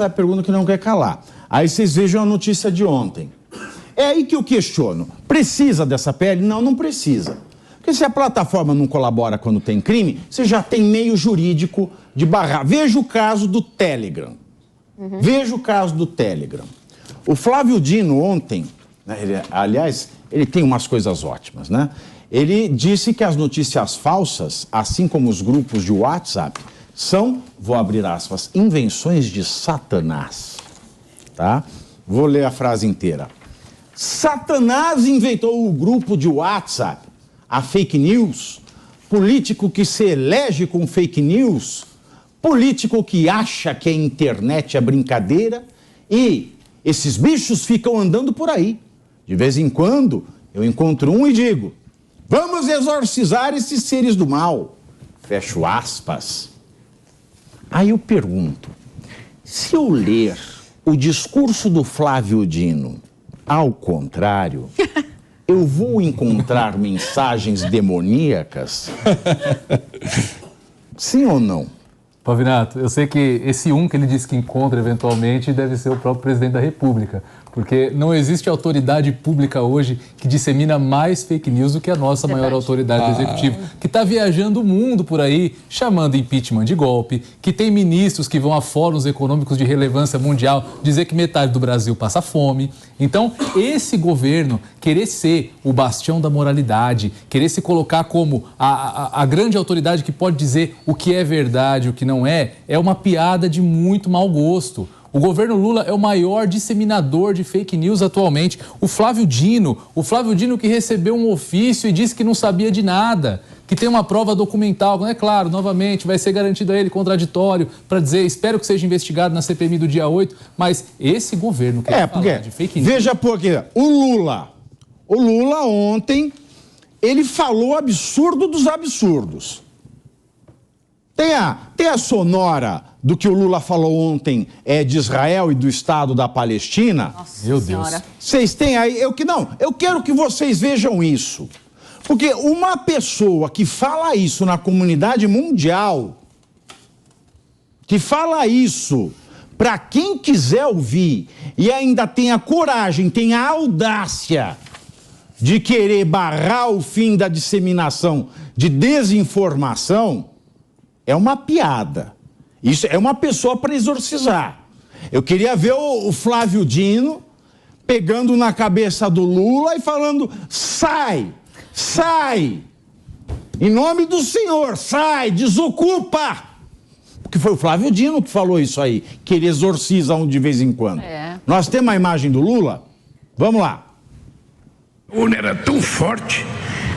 a pergunta que não quer calar. Aí vocês vejam a notícia de ontem. É aí que eu questiono. Precisa dessa PL? Não, não precisa. Porque se a plataforma não colabora quando tem crime, você já tem meio jurídico de barrar. Veja o caso do Telegram. Veja o caso do Telegram. O Flávio Dino ontem, né, aliás, ele tem umas coisas ótimas, né? Ele disse que as notícias falsas, assim como os grupos de WhatsApp, são, vou abrir aspas, invenções de Satanás. Tá? Vou ler a frase inteira. Satanás inventou o grupo de WhatsApp, a fake news, político que se elege com fake news, político que acha que a internet é brincadeira e esses bichos ficam andando por aí. De vez em quando eu encontro um e digo, vamos exorcizar esses seres do mal. Fecho aspas. Aí eu pergunto, se eu ler o discurso do Flávio Dino ao contrário, eu vou encontrar mensagens demoníacas? Sim ou não? Pavinato, eu sei que esse que ele disse que encontra eventualmente deve ser o próprio presidente da República, porque não existe autoridade pública hoje que dissemina mais fake news do que a nossa maior autoridade do executivo, que está viajando o mundo por aí, chamando impeachment de golpe, que tem ministros que vão a fóruns econômicos de relevância mundial dizer que metade do Brasil passa fome. Então, esse governo querer ser o bastião da moralidade, querer se colocar como a grande autoridade que pode dizer o que é verdade, o que não é uma piada de muito mau gosto. O governo Lula é o maior disseminador de fake news atualmente. O Flávio Dino que recebeu um ofício e disse que não sabia de nada, que tem uma prova documental, é claro, novamente, vai ser garantido a ele contraditório para dizer, espero que seja investigado na CPMI do dia 8, mas esse governo quer falar de fake news. Veja porque o Lula ontem, ele falou absurdo dos absurdos. Tem a sonora do que o Lula falou ontem de Israel e do Estado da Palestina. Nossa Meu Deus. Vocês têm aí... Eu quero que vocês vejam isso. Porque uma pessoa que fala isso na comunidade mundial, que fala isso para quem quiser ouvir e ainda tem a coragem, tem a audácia de querer barrar o fim da disseminação de desinformação, é uma piada. Isso é uma pessoa para exorcizar. Eu queria ver o Flávio Dino pegando na cabeça do Lula e falando, sai, sai, em nome do Senhor, sai, desocupa. Porque foi o Flávio Dino que falou isso aí, que ele exorciza de vez em quando. Nós temos a imagem do Lula? Vamos lá. A ONU era tão forte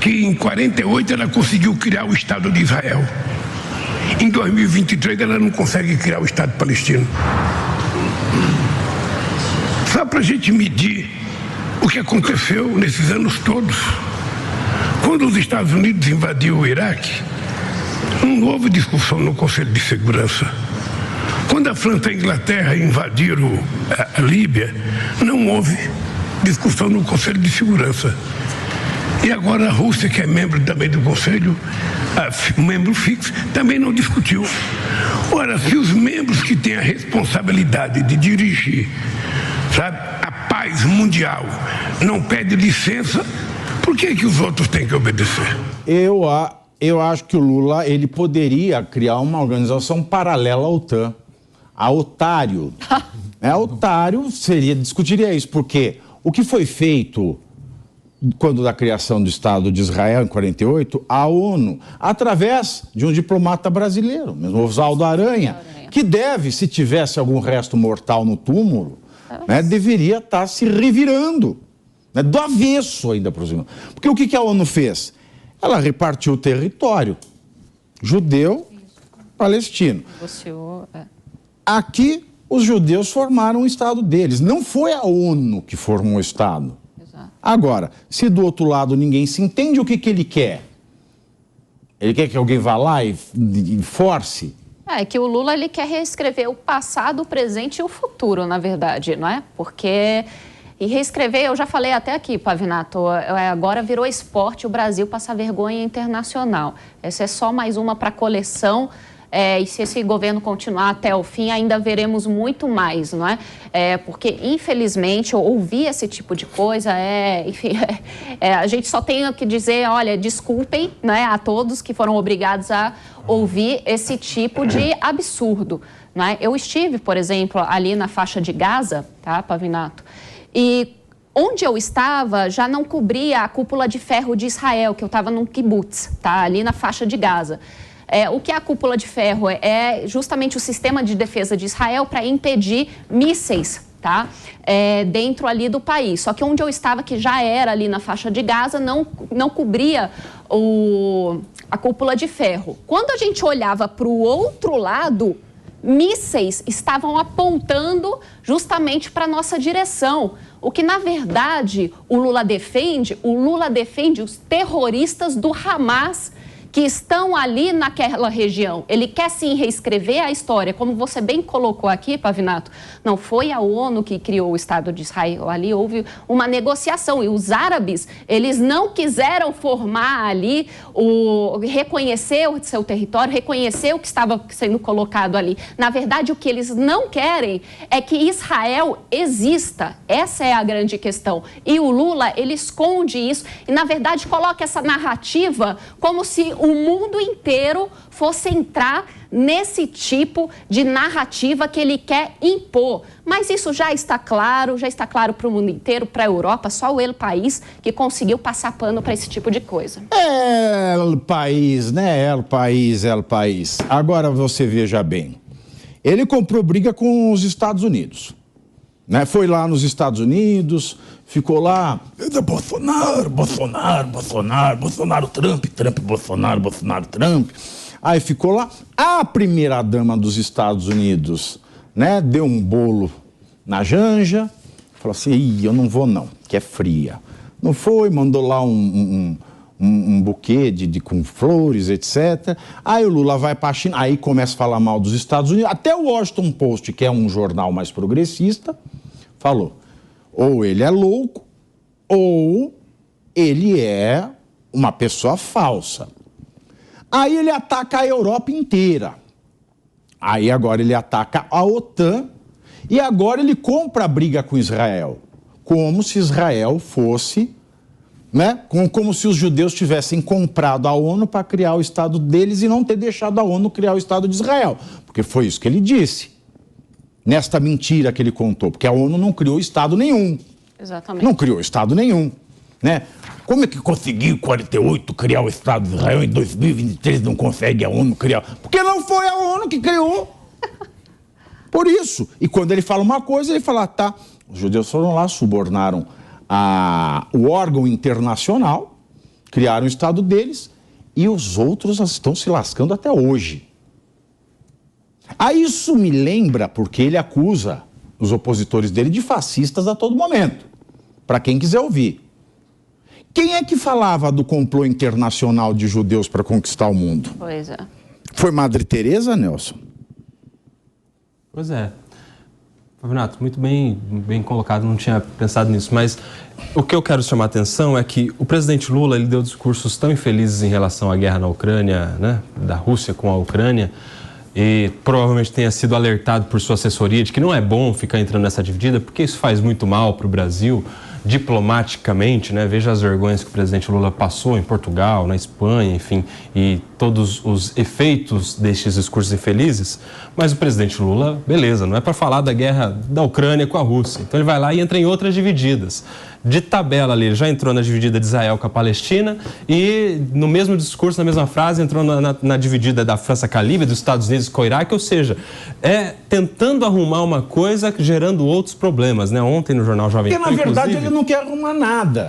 que em 48 ela conseguiu criar o Estado de Israel. Em 2023 ela não consegue criar o Estado palestino. Só para a gente medir o que aconteceu nesses anos todos. Quando os Estados Unidos invadiu o Iraque, não houve discussão no Conselho de Segurança. Quando a França e a Inglaterra invadiram a Líbia, não houve discussão no Conselho de Segurança. E agora a Rússia, que é membro também do Conselho, membro fixo, também não discutiu. Ora, se os membros que têm a responsabilidade de dirigir, sabe, a paz mundial não pedem licença, por que os outros têm que obedecer? Eu acho que o Lula, ele poderia criar uma organização paralela à OTAN. A Otário. A Otário discutiria isso, porque o que foi feito quando da criação do Estado de Israel, em 48, a ONU, através de um diplomata brasileiro, mesmo Oswaldo Aranha, que deve, se tivesse algum resto mortal no túmulo, né, deveria estar se revirando, né, do avesso ainda por cima. Porque o que a ONU fez? Ela repartiu o território judeu, palestino. Aqui, os judeus formaram o Estado deles. Não foi a ONU que formou o Estado. Agora, se do outro lado ninguém se entende, o que ele quer? Ele quer que alguém vá lá e force? É que o Lula, ele quer reescrever o passado, o presente e o futuro, na verdade, não é? Porque... E reescrever, eu já falei até aqui, Pavinato, agora virou esporte o Brasil passar vergonha internacional. Essa é só mais uma para a coleção e se esse governo continuar até o fim, ainda veremos muito mais, não é? Porque, infelizmente, ouvir esse tipo de coisa enfim, a gente só tem que dizer, olha, desculpem, né, a todos que foram obrigados a ouvir esse tipo de absurdo, não é? Eu estive, por exemplo, ali na faixa de Gaza, tá, Pavinato, e onde eu estava já não cobria a cúpula de ferro de Israel, que eu estava num kibbutz, tá, ali na faixa de Gaza. O que é a cúpula de ferro? É justamente o sistema de defesa de Israel para impedir mísseis, tá? Dentro ali do país. Só que onde eu estava, que já era ali na faixa de Gaza, não cobria a cúpula de ferro. Quando a gente olhava para o outro lado, mísseis estavam apontando justamente para a nossa direção. O que, na verdade, o Lula defende os terroristas do Hamas que estão ali naquela região. Ele quer, sim, reescrever a história. Como você bem colocou aqui, Pavinato, não foi a ONU que criou o Estado de Israel. Ali houve uma negociação e os árabes, eles não quiseram formar ali, reconhecer o seu território, reconhecer o que estava sendo colocado ali. Na verdade, o que eles não querem é que Israel exista. Essa é a grande questão. E o Lula, ele esconde isso e, na verdade, coloca essa narrativa como se o mundo inteiro fosse entrar nesse tipo de narrativa que ele quer impor. Mas isso já está claro para o mundo inteiro, para a Europa, só o país que conseguiu passar pano para esse tipo de coisa. O país, né? O país. Agora você veja bem, ele comprou briga com os Estados Unidos, né? Foi lá nos Estados Unidos, ficou lá, Bolsonaro, Trump, Bolsonaro, Trump. Aí ficou lá, a primeira-dama dos Estados Unidos, né, deu um bolo na Janja, falou assim, eu não vou não, que é fria. Não foi, mandou lá um buquê com flores, etc. Aí o Lula vai para a China, aí começa a falar mal dos Estados Unidos. Até o Washington Post, que é um jornal mais progressista, falou, ou ele é louco, ou ele é uma pessoa falsa. Aí ele ataca a Europa inteira. Aí agora ele ataca a OTAN e agora ele compra a briga com Israel. Como se Israel fosse, né? Como se os judeus tivessem comprado a ONU para criar o Estado deles e não ter deixado a ONU criar o Estado de Israel. Porque foi isso que ele disse. Nesta mentira que ele contou. Porque a ONU não criou Estado nenhum. Exatamente. Não criou Estado nenhum, né? Como é que conseguiu em 48 criar o Estado de Israel, em 2023 não consegue a ONU criar? Porque não foi a ONU que criou. Por isso. E quando ele fala uma coisa, ele fala, tá, os judeus foram lá, subornaram o órgão internacional, criaram o Estado deles, e os outros estão se lascando até hoje. Aí isso me lembra, porque ele acusa os opositores dele de fascistas a todo momento, para quem quiser ouvir. Quem é que falava do complô internacional de judeus para conquistar o mundo? Pois é. Foi Madre Teresa, Nelson? Pois é. Pavinato, muito bem colocado, não tinha pensado nisso, mas o que eu quero chamar a atenção é que o presidente Lula, ele deu discursos tão infelizes em relação à guerra na Ucrânia, né, da Rússia com a Ucrânia, e provavelmente tenha sido alertado por sua assessoria de que não é bom ficar entrando nessa dividida, porque isso faz muito mal para o Brasil, diplomaticamente, né? Veja as vergonhas que o presidente Lula passou em Portugal, na Espanha, enfim, e todos os efeitos destes discursos infelizes. Mas o presidente Lula, beleza, não é para falar da guerra da Ucrânia com a Rússia. Então ele vai lá e entra em outras divididas. De tabela ali, ele já entrou na dividida de Israel com a Palestina e no mesmo discurso, na mesma frase, entrou na dividida da França com a Líbia, dos Estados Unidos com o Iraque, ou seja, tentando arrumar uma coisa, gerando outros problemas, né? Ontem no Jornal Jovem Pan, porque na verdade ele não quer arrumar nada.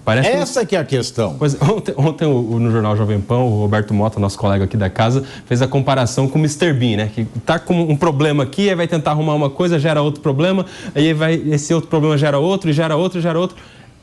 Parece essa que é a questão. Pois, ontem no Jornal Jovem Pan, o Roberto Mota, nosso colega aqui da casa, fez a comparação com o Mr. Bean, né? Que tá com um problema aqui, aí vai tentar arrumar uma coisa, gera outro problema, aí esse outro problema gera outro, e gera outro, e gera outro.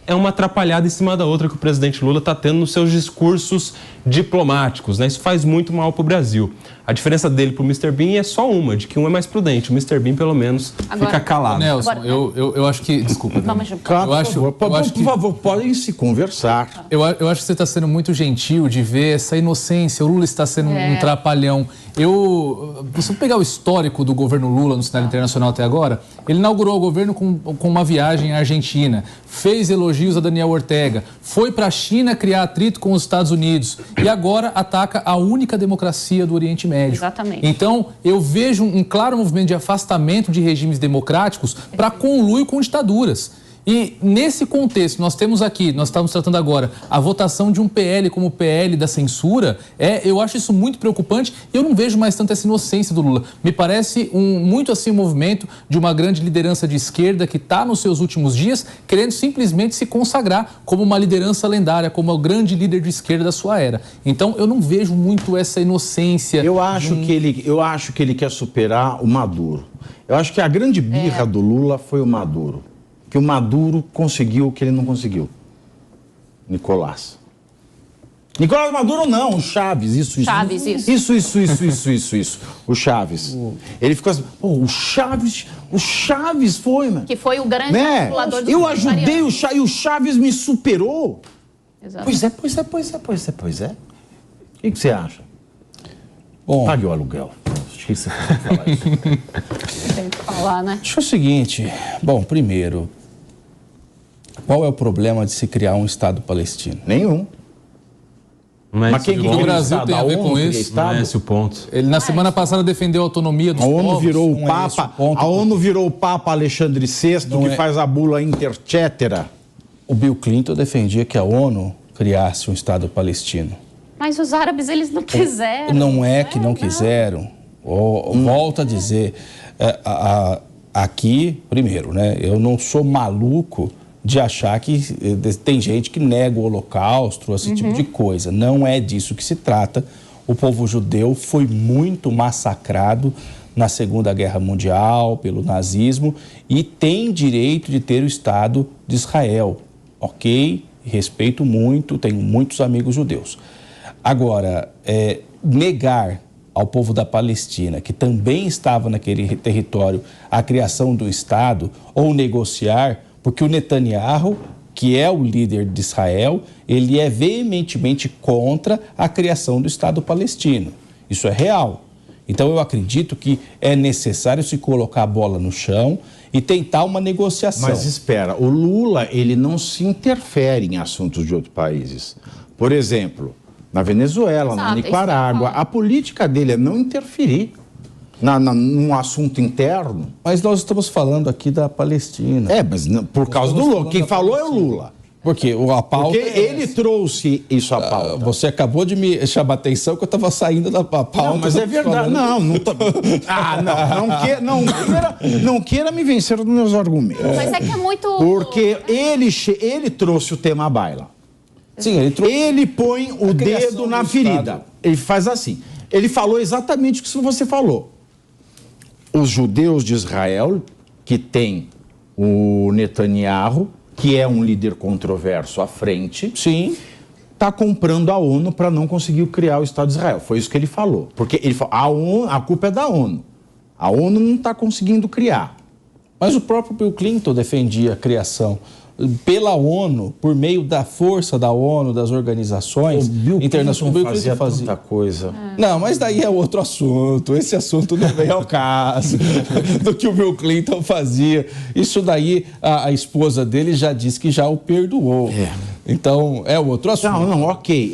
É uma atrapalhada em cima da outra que o presidente Lula está tendo nos seus discursos diplomáticos, né? Isso faz muito mal para o Brasil. A diferença dele para o Mr. Bean é só uma, de que um é mais prudente. O Mr. Bean, pelo menos, fica calado. Nelson, eu acho que... Desculpa. Por favor, podem se conversar. Eu acho que você está sendo muito gentil de ver essa inocência. O Lula está sendo um trapalhão. Se pegar o histórico do governo Lula no cenário internacional até agora, ele inaugurou o governo com uma viagem à Argentina, fez elogios a Daniel Ortega, foi para a China criar atrito com os Estados Unidos e agora ataca a única democracia do Oriente Médio. Exatamente. Então, eu vejo um claro movimento de afastamento de regimes democráticos para conluio com ditaduras. E nesse contexto, nós estamos tratando agora a votação de um PL como o PL da censura, eu acho isso muito preocupante e eu não vejo mais tanta essa inocência do Lula. Me parece muito assim um movimento de uma grande liderança de esquerda que está nos seus últimos dias querendo simplesmente se consagrar como uma liderança lendária, como o grande líder de esquerda da sua era. Então, eu não vejo muito essa inocência. Eu acho que ele quer superar o Maduro. Eu acho que a grande birra do Lula foi o Maduro. Que o Maduro conseguiu o que ele não conseguiu. Nicolás Maduro não, o Chaves, isso. O Chaves. Ele ficou assim, o Chaves foi, mano. Que foi o grande manipulador do Eu ajudei o Chaves e o Chaves me superou. Exatamente. Pois é. O que você acha? Bom, pague o aluguel. Acho que você pode falar isso. Tem que falar, né? Acho o seguinte, primeiro, qual é o problema de se criar um Estado palestino? Nenhum. Mas quem o Brasil tem a ver com isso? Não é esse o ponto. Ele na semana passada defendeu a autonomia dos povos. A ONU virou o Papa Alexandre VI, que faz a bula Inter Cetera. O Bill Clinton defendia que a ONU criasse um Estado palestino. Mas os árabes, eles não quiseram. Não é que não quiseram. Volto a dizer, aqui, primeiro, né? Eu não sou maluco de achar que tem gente que nega o Holocausto, esse tipo de coisa. Não é disso que se trata. O povo judeu foi muito massacrado na Segunda Guerra Mundial pelo nazismo e tem direito de ter o Estado de Israel. Ok? Respeito muito, tenho muitos amigos judeus. Agora, negar ao povo da Palestina, que também estava naquele território, a criação do Estado, ou negociar, porque o Netanyahu, que é o líder de Israel, ele é veementemente contra a criação do Estado palestino. Isso é real. Então, eu acredito que é necessário se colocar a bola no chão e tentar uma negociação. Mas espera, o Lula, ele não se interfere em assuntos de outros países. Por exemplo, na Venezuela, na Nicarágua, a política dele é não interferir num assunto interno. Mas nós estamos falando aqui da Palestina. Mas por causa do Lula. Quem falou é o Lula. Porque a pauta... Porque ele trouxe isso à pauta. Você acabou de me chamar a atenção que eu estava saindo da pauta. Não, mas é verdade. Não queira me vencer dos meus argumentos. Mas é que é muito... Porque ele trouxe o tema à baila. Sim, ele põe o dedo na ferida. Ele faz assim. Ele falou exatamente o que você falou. Os judeus de Israel, que tem o Netanyahu, que é um líder controverso à frente, está comprando a ONU para não conseguir criar o Estado de Israel. Foi isso que ele falou. Porque ele falou, a culpa é da ONU. A ONU não está conseguindo criar. Mas o próprio Bill Clinton defendia a criação pela ONU, por meio da força da ONU, das organizações internacionais. O Bill Clinton fazia tanta coisa. Não, mas daí é outro assunto. Esse assunto não vem ao caso do que o Bill Clinton fazia. Isso daí, a esposa dele já disse que já o perdoou. Então, é outro assunto. Não, ok.